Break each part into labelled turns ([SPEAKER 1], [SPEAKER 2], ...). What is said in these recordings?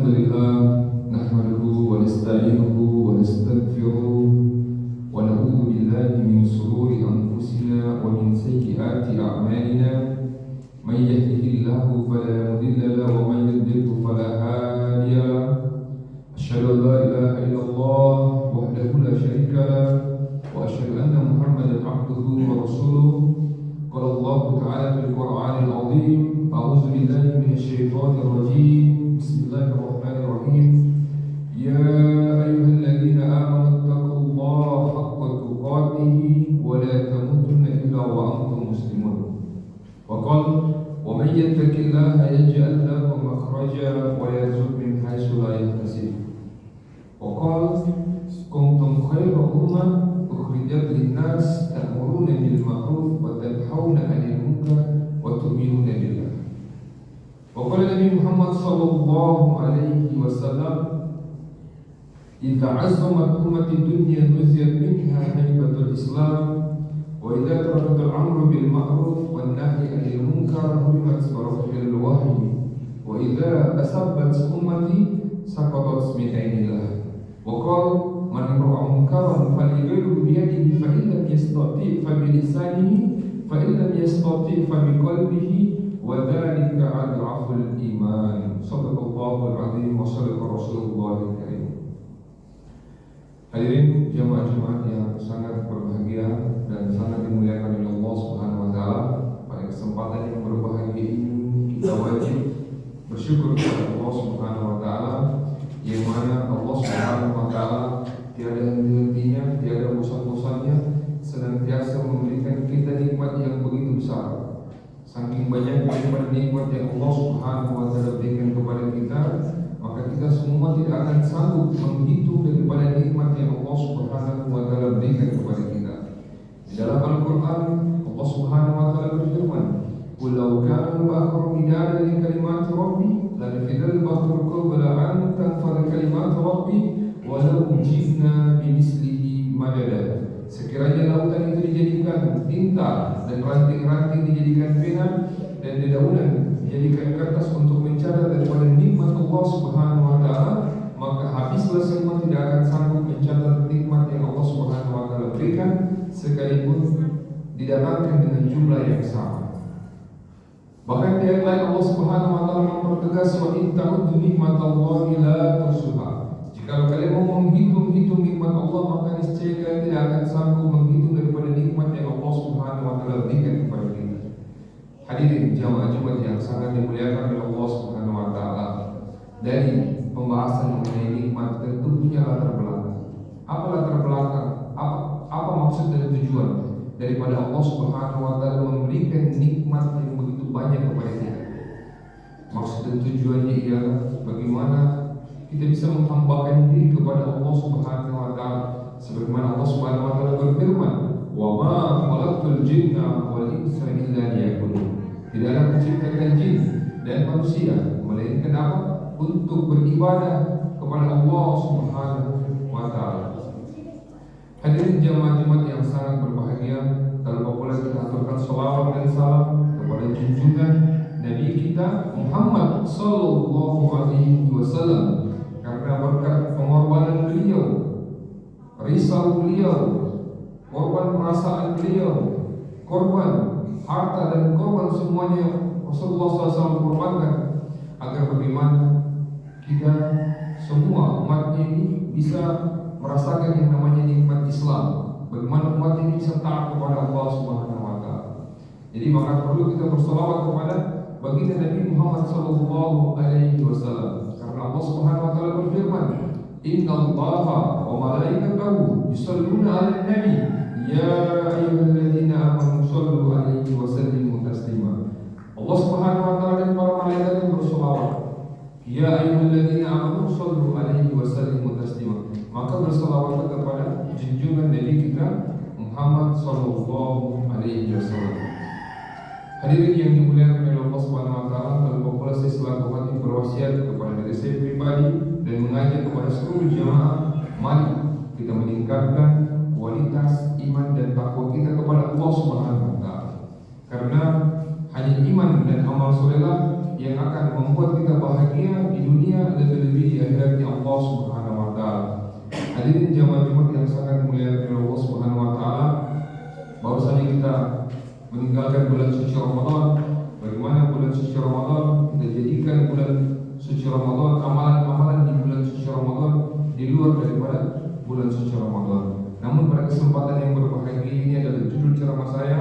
[SPEAKER 1] لله نحمده ونستعينه ونستغفره ونعوذ بالله من شرور أنفسنا ومن سيئات أعمالنا من يهده الله فلا مضل له ومن يضلل فلا هادي له أشهد أن لا إله إلا الله وحده لا شريك له وأشهد أن محمدا عبده ورسوله قال الله تعالى في القرآن العظيم أعوذ بالله من الشيطان الرجيم بسم الله الرحمن الرحيم يا أيها الذين آمنوا اتقوا الله حق تقاته ولا تموتن إلا وأنتم مسلمون وقال ومن يتق الله يجعل له مخرجا ويرزق من حيث لا يحتسب وقال كنتم خير أمة أخرجت للناس تأمرون بالمعروف وتنهون عن المنكر وتؤمنون بالله وقال النبي محمد صلى الله عليه وسلم إذا عزمت أمة الدنيا نزلت منها هيبة الإسلام وإذا ترك الأمر بالمعروف والنهي عن المنكر حرمت بركة الوحي وإذا أسبت أمتي سقطت من عين الله وقال من رأى منكرا فليغيره بيده فإن لم يستطيع فبلسانه فإن لم يستطيع فبقلبه وذلك أضعف الإيمان صدق الله العظيم وصدق رسول الله الكريم. Hadirin jemaah-jemaah yang sangat berbahagia dan sangat dimuliakan oleh Allah Subhanahu wa taala, pada kesempatan yang berbahagia ini kita wajib bersyukur kepada Allah Subhanahu wa taala yang mana Allah Subhanahu wa taala tiada henti-hentinya, tiada bosan-bosannya senantiasa memberikan kita nikmat yang begitu besar. Saking banyak daripada nikmat yang Allah Subhanahu wa taala berikan kepada kita, maka kita semua tidak akan sanggup menghitung daripada nikmat yang Allah Subhanahu wa taala berikan kepada kita. Di dalam Al-Qur'an Allah Subhanahu wa taala berfirman, "Qul law kana al-bahru midadan li kalimati rabbi lanafida al-bahru qabla an tanfada kalimatu rabbi walau ji'na bimithlihi madada." Sekiranya lautan itu dijadikan tinta dan ranting-ranting dijadikan pena dan dedaunan dijadikan kertas untuk mencatat daripada nikmat Allah Subhanahu wa taala, maka habislah semua tidak akan sanggup mencatat nikmat yang Allah Subhanahu wa taala berikan sekalipun didatangkan dengan jumlah yang sama. Bahkan di ayat lain Allah Subhanahu wa taala mempertegas wa in ta'uddu nikmatallahi la tuhsuha. Kalau kalian mau menghitung nikmat Allah, maka niscaya kalian tidak akan sanggup menghitung daripada nikmat yang Allah Subhanahu wa taala berikan kepada kita. Hadirin jamaah Jumat yang sangat dimuliakan oleh Allah Subhanahu wa taala. Dari pembahasan mengenai nikmat tentu punya latar belakang. Apa latar belakang? Apa maksud dan tujuan daripada Allah Subhanahu wa taala memberikan nikmat yang begitu banyak kepada kita? Maksud dan tujuannya ialah bagaimana kita bisa menghambakan diri kepada Allah Subhanahu wa taala, sebagaimana Allah Subhanahu wa taala berfirman, "Wa ma khalaqtul jinna wal insa illa liya'budun." Tidaklah menciptakan jin dan manusia melainkan apa? Untuk beribadah kepada Allah Subhanahu wa taala. Hadirin jemaah Jumat yang sangat berbahagia, tanpa pula kita aturkan salawat dan salam kepada junjungan Nabi kita Muhammad sallallahu alaihi wasallam. Karena berkat pengorbanan beliau, risau beliau, korban perasaan beliau, korban harta dan korban semuanya Rasulullah SAW korbankan agar bagaimana kita semua umat ini bisa merasakan yang namanya nikmat Islam. Bagaimana umat ini bisa taat kepada Allah Subhanahu wa taala. Jadi maka perlu kita berselawat kepada baginda Nabi Muhammad sallallahu alaihi wasallam. Karena Allah Subhanahu wa taala berfirman, "Innallaha wa malaikatahu yusholluna 'alan nabi ya ayyuhalladzina amanu shollu 'alaihi wa sallimu taslima." Allah Subhanahu wa taala dan para malaikat berselawat, "Ya ayyuhalladzina amanu shollu 'alaihi wa sallimu taslima." Maka berselawat kepada junjungan Nabi kita Muhammad sallallahu alaihi wasallam. Hadirin yang dimuliakan oleh Allah Subhanahu wa taala, tanpa pula saya selaku hati berwasiat kepada diri saya pribadi dan mengajak kepada seluruh jemaah, mari kita meningkatkan kualitas iman dan takwa kita kepada Allah Subhanahu wa taala. Karena hanya iman dan amal solelah yang akan membuat kita bahagia di dunia lebih-lebih di akhiratnya Allah Subhanahu wa taala. Hadirin jamaah Jumat yang sangat mulia oleh Allah Subhanahu wa taala, baru saja kita meninggalkan bulan suci Ramadan. Bagaimana bulan suci Ramadan kita jadikan bulan suci Ramadan, amalan-amalan di bulan suci Ramadan di luar daripada bulan suci Ramadan. Namun pada kesempatan yang berbahagia ini adalah judul ceramah saya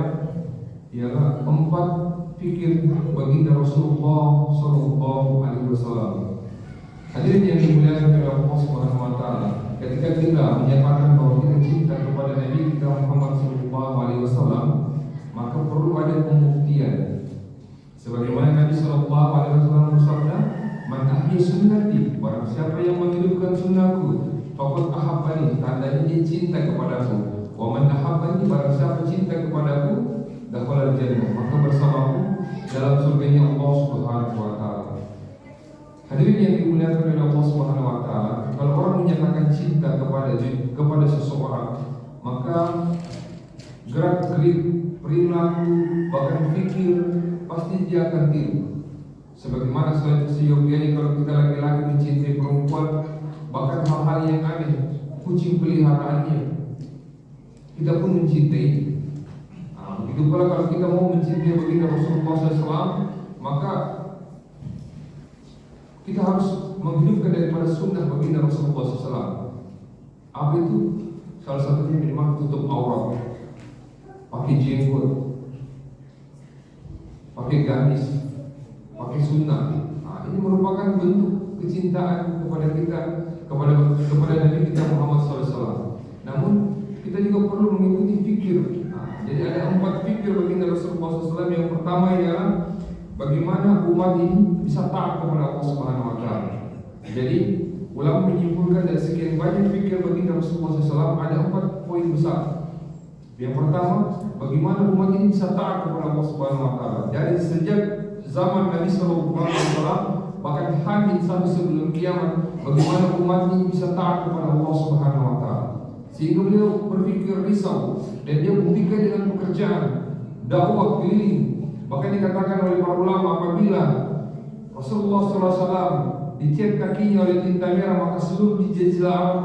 [SPEAKER 1] ialah 4 fikir baginda Rasulullah Sallallahu Alaihi Wasallam. Hadirin yang dimuliakan oleh Allah Subhanahu Wa Taala, ketika kita menyatakan bahwa kita cinta kepada Nabi kita Muhammad Sallallahu Alaihi Wasallam, maka perlu ada pembuktian. Sebagaimana Nabi Sallallahu Alaihi Wasallam bersabda, "Man ahya sunnati, barang siapa yang menghidupkan sunnahku, faqad ahabbani, tandanya dia cinta kepadaku. Wa man ahabbani, barang siapa cinta kepadaku, dakhala jannah, maka bersamaku dalam surganya Allah Subhanahu wa taala." Hadirin yang dimuliakan oleh Allah Subhanahu wa taala, kalau orang menyatakan cinta kepada seseorang, maka gerak-gerik, perilaku, bahkan fikir pasti dia akan tiru. Sebagaimana seyogianya kalau kita laki-laki mencintai perempuan, bahkan hal-hal yang aneh, kucing peliharaannya, kita pun mencintai. Begitu pula kalau kita mau mencintai baginda Rasulullah SAW, maka kita harus menghidupkan daripada sunnah baginda Rasulullah SAW. Apa itu? Salah satunya memang tutup aurat, pakai jenggot, pakai gamis, pakai sunnah. Ini merupakan bentuk kecintaan kepada kita, kepada Nabi kita Muhammad SAW. Namun kita juga perlu mengikuti fikir. Jadi ada 4 fikir baginda Rasulullah SAW. Yang pertama ialah bagaimana umat ini bisa taat kepada Allah Subhanahu wa taala. Jadi ulama menyimpulkan dari sekian banyak fikir baginda Rasulullah SAW ada 4 poin besar. Yang pertama, bagaimana umat ini bisa taat kepada Allah Subhanahu wa taala. Dari sejak zaman Nabi sallallahu alaihi wasallam, bahkan Hamid sampai sebelum kiamat, bagaimana umat ini bisa taat kepada Allah Subhanahu wa taala. Sehingga beliau berpikir risau dan dia buktikan dengan pekerjaan dakwah keliling. Bahkan dikatakan oleh para ulama, apabila Rasulullah SAW dicat kakinya oleh tinta merah, maka seluruh di Jazirah Arab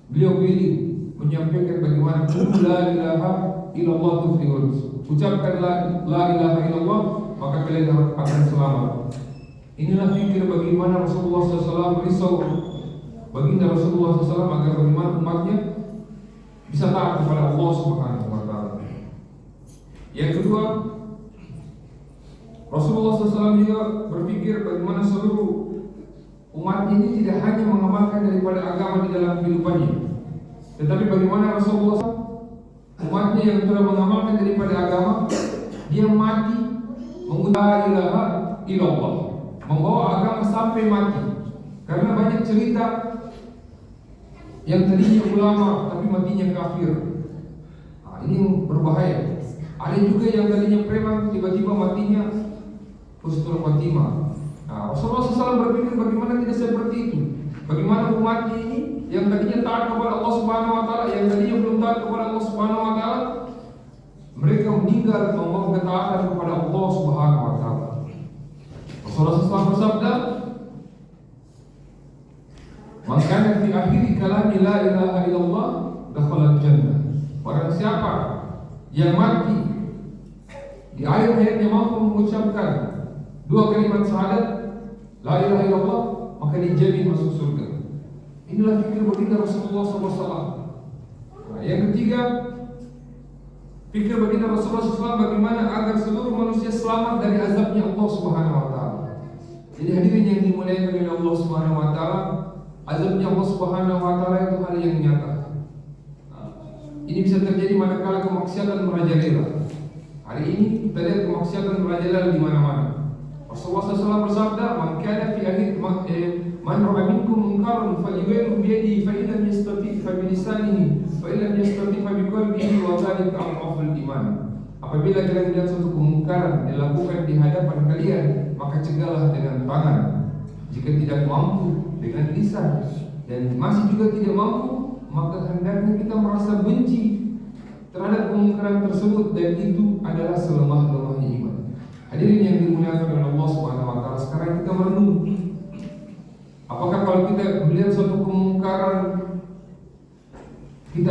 [SPEAKER 1] beliau keliling menyampaikan bagaimana la ilaha illallah tuflihun. Ucapkan la ilaha illallah, maka kalian akan selamat. Inilah fikir bagaimana Rasulullah SAW risau baginda Rasulullah SAW agar bagaimana umatnya bisa taat kepada Allah Subhanahu wa taala. Yang kedua, Rasulullah SAW juga berpikir bagaimana seluruh umat ini tidak hanya mengamalkan daripada agama di dalam kehidupannya, tetapi bagaimana Rasulullah SAW, umatnya yang telah mengamalkan daripada agama, dia mati mengucapkan la ilaha illallah, membawa agama sampai mati. Karena banyak cerita yang tadinya ulama tapi matinya kafir. Ini berbahaya. Ada juga yang tadinya preman tiba-tiba matinya husnul khotimah. Rasulullah SAW berpikir bagaimana tidak seperti itu. Bagaimana umat ini yang tadinya taat kepada Allah Subhanahu wa taala, yang tadinya belum taat kepada Allah Subhanahu wa taala, mereka meninggal membawa ketaatan kepada Allah Subhanahu wa taala. Rasulullah SAW bersabda, "Man kana fi akhir kalami la ilaha illallah dakhala jannah." Barang siapa yang mati di akhir hayatnya mampu mengucapkan 2 kalimat syahadat la ilaha illallah, maka dijamin masuk surga. Inilah fikir baginda Rasulullah SAW. Yang ketiga, fikir baginda Rasulullah SAW bagaimana agar seluruh manusia selamat dari azabnya Allah Subhanahu wa taala. Jadi hadirin yang dimuliakan oleh Allah Subhanahu wa taala, azabnya Allah Subhanahu wa taala itu hal yang nyata. Ini bisa terjadi manakala kemaksiatan merajalela. Hari ini kita lihat kemaksiatan merajalela di mana-mana. Rasulullah SAW bersabda, "Man kana fi akhir man ra'a minkum munkaran falyughayyirhu bi yadihi fa illam yastati' fa bi lisanihi fa illam yastati' fa bi qalbihi wa dhalika adhaful iman." Apabila kalian melihat suatu kemungkaran dilakukan di hadapan kalian, maka cegahlah dengan tangan. Jika tidak mampu, dengan lisan, dan masih juga tidak mampu, maka hendaknya kita merasa benci terhadap kemungkaran tersebut, dan itu adalah selemah-lemahnya iman. Hadirin yang dimuliakan oleh Allah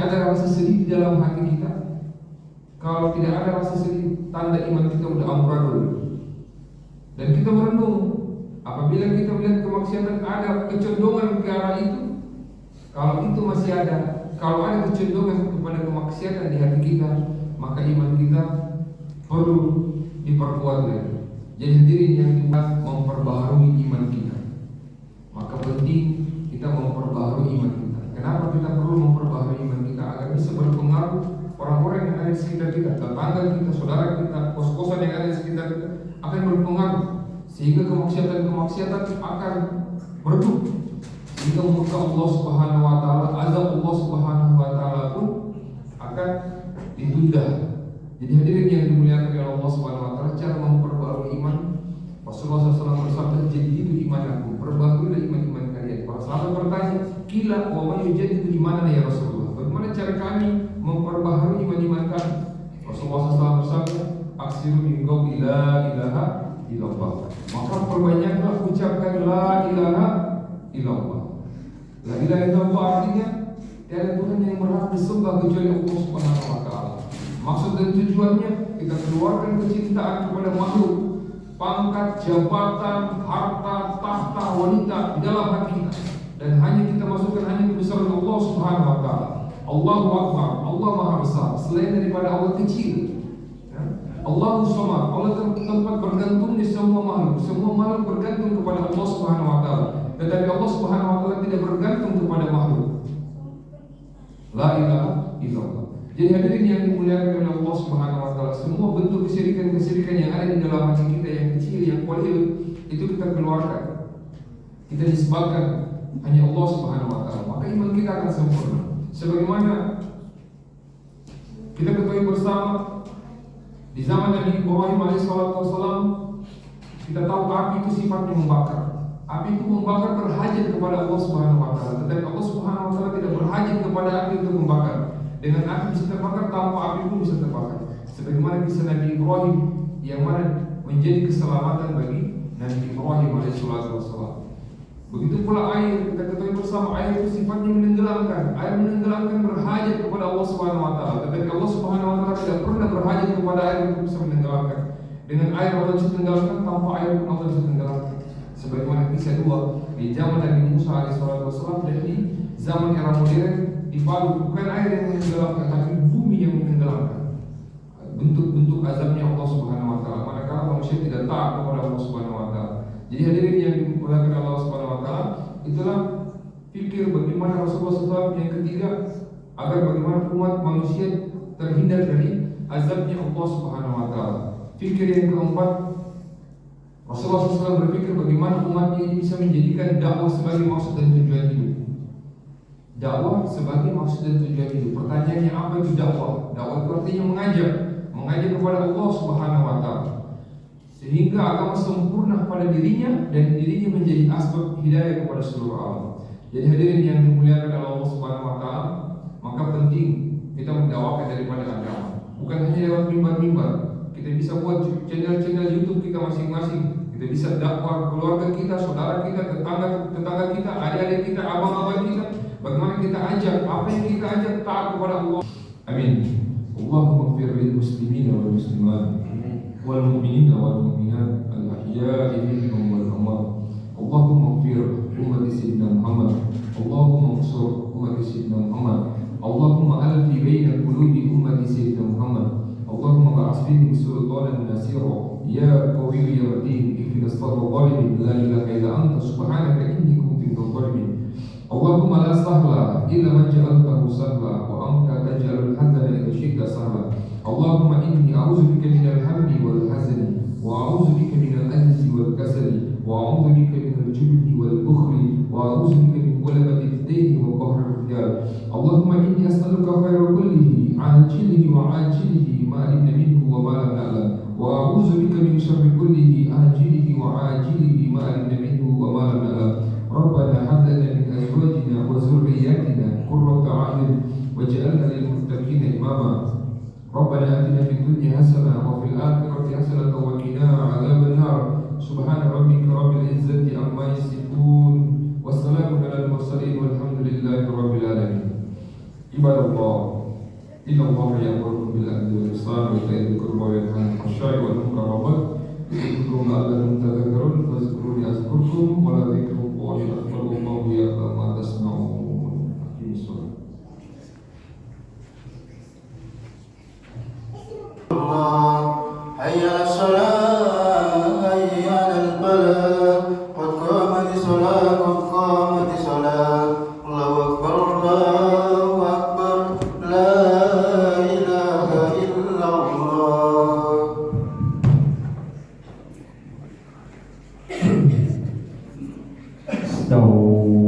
[SPEAKER 1] ada rasa sedih di dalam hati kita? Kalau tidak ada rasa sedih, tanda iman kita sudah amburadul. Dan kita merenung, apabila kita melihat kemaksiatan ada kecondongan ke arah itu. Kalau itu masih ada, kalau ada kecondongan kepada kemaksiatan di hati kita, maka iman kita perlu diperkuat lagi. Jadi hadirin yang kita memperbaharui iman kita, maka penting kita memperbaharui iman kita. Kenapa kita perlu memperbaharui iman kita? Agar bisa berpengaruh orang-orang yang ada di sekitar kita, tetangga kita, saudara kita, kos-kosan yang ada di sekitar kita akan berpengaruh, sehingga kemaksiatan akan redup, sehingga murka Allah Subhanahu wa taala, azab Allah Subhanahu wa taala pun akan ditunda. Jadi hadirin yang dimuliakan oleh Allah Subhanahu wa taala, cara memperbarui iman, Rasulullah SAW bersabda, "Jadidu imanakum," perbaikilah iman-iman kalian. Para sahabat bertanya, "Qila wa man yujadidu imanana ya Rasulullah?" Bagaimana cara kami memperbaharui iman-iman kami? Rasulullah SAW bersabda, "Aksiru min qawli la ilaha illallah." Maka perbanyaklah ucapkan la ilaha illallah. La ilaha illallah artinya tiada Tuhan yang berhak disembah kecuali Allah Subhanahu wa taala. Maksud dan tujuannya kita keluarkan kecintaan kepada makhluk, pangkat, jabatan, harta, tahta, wanita di dalam hati kita, dan hanya kita masukkan hanya kebesaran Allah Subhanahu wa taala. Allahu Akbar, Allah Maha Besar, selain daripada Allah kecil. Allahu Samad, Allah tempat bergantungnya semua makhluk. Semua makhluk bergantung kepada Allah Subhanahu wa taala, tetapi Allah Subhanahu wa taala tidak bergantung kepada makhluk. La ilaha illallah. Jadi hadirin yang dimuliakan oleh Allah Subhanahu wa taala, semua bentuk kesyirikan yang ada di dalam hati kita, yang kecil, yang qalil, itu kita keluarkan. Kita nisbahkan hanya Allah Subhanahu wa taala, maka iman kita akan sempurna. Sebagaimana kita ketahui bersama di zaman Nabi Ibrahim alaihissalam, kita tahu api itu sifatnya membakar. Api itu membakar berhajat kepada Allah Subhanahu wa taala, tetapi Allah Subhanahu wa taala tidak berhajat kepada api untuk membakar. Dengan api bisa terbakar, tanpa api pun bisa terbakar. Sebagaimana kisah Nabi Ibrahim yang mana menjadi keselamatan bagi Nabi Ibrahim alaihissalam. Begitu pula air, kita ketahui bersama air itu sifatnya menenggelamkan. Air menenggelamkan berhajat kepada Allah Subhanahu wa taala, tetapi Allah Subhanahu wa taala tidak pernah berhajat kepada air untuk bisa menenggelamkan. Dengan air Allah bisa tenggelamkan, tanpa air pun Allah bisa tenggelamkan. Sebagaimana kisah dua di zaman Nabi Musa alaihissalam dan di zaman era modern di Palu, bukan air yang menenggelamkan, tapi bumi yang menenggelamkan. Bentuk-bentuk azabnya Allah Subhanahu wa taala manakala manusia tidak taat kepada Allah Subhanahu wa taala. Jadi hadirin yang dimuliakan Allah Subhanahu wa taala, itulah fikir bagaimana Rasulullah SAW yang ketiga, agar bagaimana umat manusia terhindar dari azabnya Allah Subhanahu wa taala. Fikir yang keempat, Rasulullah SAW berpikir bagaimana umatnya ini bisa menjadikan dakwah sebagai maksud dan tujuan hidup. Dakwah sebagai maksud dan tujuan hidup. Pertanyaannya, apa itu dakwah? Dakwah itu artinya mengajak kepada Allah Subhanahu wa taala, sehingga agama sempurna pada dirinya dan dirinya menjadi asbab hidayah kepada seluruh alam. Jadi hadirin yang dimuliakan oleh Allah Subhanahu wa taala, maka penting kita mendakwakan daripada agama. Bukan hanya lewat mimbar-mimbar. Kita bisa buat channel-channel YouTube kita masing-masing. Kita bisa dakwah keluarga kita, saudara kita, tetangga kita, adik-adik kita, abang-abang kita. Bagaimana kita ajak, apa yang kita ajak taat kepada Allah. Amin. Allahumma ighfir lil muslimina wal muslimat wal mu'minina wal mu'minat al ahya'i minhum wal amwat. Allahumma ighfir ummati sayyidina Muhammad. Allahumma ansur ummati sayyidina Muhammad. Allahumma alfi baina qulubi ummati sayyidina Muhammad. Allahumma ba'ath fihim sultanan nasira ya qawiyyu ya matin ihdinas siratal zalimin la ilaha illa anta subhanaka inni kuntu minadh dhalimin. Allahumma la sahla illa ma ja'altahu sahla wa anta taj'alul hazana idza syi'ta sahla. Allahumma inni a'udzubika minal hammi wal hazani wa a'udzubika minal ajzi wal kasali wa a'udzubika minal jubni wal bukhli wa a'udzubika min ghalabati ad-dayn wa qahri ar-rijal. Allahumma inni as'aluka khayra kullihi ajilihi wa ajilihi ma alimna minhu wa ma lam na'lam wa a'udzubika min syarri kullihi ajilihi wa ajilihi ma alimna minhu wa ma lam na'lam. Rabbana hab lana min azwajina wa dhurriyyatina qurrata a'yun waj'alna lil muttaqina imama. Rabbana atina fid dunya hasanah wa fil akhirati hasanah wa qina adzaban nar. Subhana rabbika rabbil izzati amma yasifun wa salamun alal mursalin walhamdulillahi rabbil alamin. Ibadallah, inna Allah ya'muru bil adli wal ihsan wa ita'i dzil qurba wa yanha 'anil fahsya'i wal munkari wal baghi ya'idzukum la'allakum tadhakkarun fadhkuruni azkurkum wa la dzikrullahi akbar wallahu ya'lamu ma tasna'un. Aqimus shalah.
[SPEAKER 2] حي على الصلاة حي على الفلاح قد قامت الصلاة قد قامت الصلاة الله أكبر الله أكبر لا إله إلا الله.
[SPEAKER 3] Stop.